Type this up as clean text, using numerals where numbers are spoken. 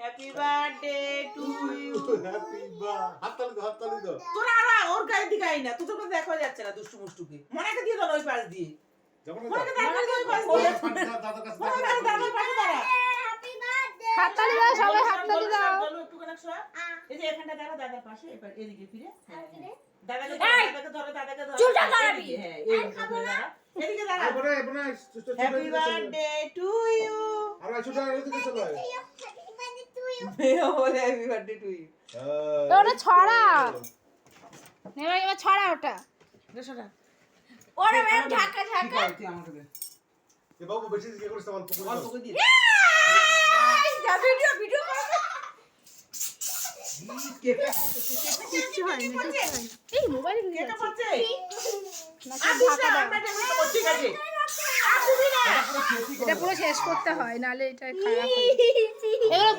Happy birthday to you. Happy birthday হাততালি দাও তোরা আর ওর গায়ে দিকে আই না, তোদের কথা দেখা যাচ্ছে না দুষ্টু মুষ্টুকে। মনাকে দিয়ে দাও ওই পাশ দিয়ে। মনাকে দাঁড়া ওই পাশ দিয়ে। দাদার কাছে মনাকে দাঁড়া ওই পাশে দাঁড়া। হাততালি দাও সবাই, হাততালি দাও। বলো একটু করে শোয়া। এই যে এখানটা দাঁড়া, দাদার পাশে, এদিকে ফিরে। দাদাকে ধরো, দাদাকে ধরো। চুলটা ধরাবি। হ্যাঁ, এই ধরে দাঁড়া। এদিকে দাঁড়া। বনে হ্যাপি বার্থডে টু ইউ। আর ছোট এদিকে চলো মেয়ে বলে হ্যাপি বার্থডে টু ইউ। ওটা ছড়া। নেবা এবার ছড়া ওটা। শোনা। ওরে ম্যাম ঢাকা ঢাকা। তুই আমাকে দে। এ বাবু বেশি দিকে করিস অল্প করে অল্প করে দিয়ে। যা ভিডিও করো। কিচ্ছু হয়নি, কিচ্ছু হয়নি। এই মোবাইল নিয়ে কেটে যাচ্ছে। পড়ছে। না আদিস ঢাকা না, দাও। আমরা টেবিলে করছি কাজে। আদিস না। এটা পুরো শেষ করতে হয়, নালে এটা খারাপ হয়ে যায়। এবার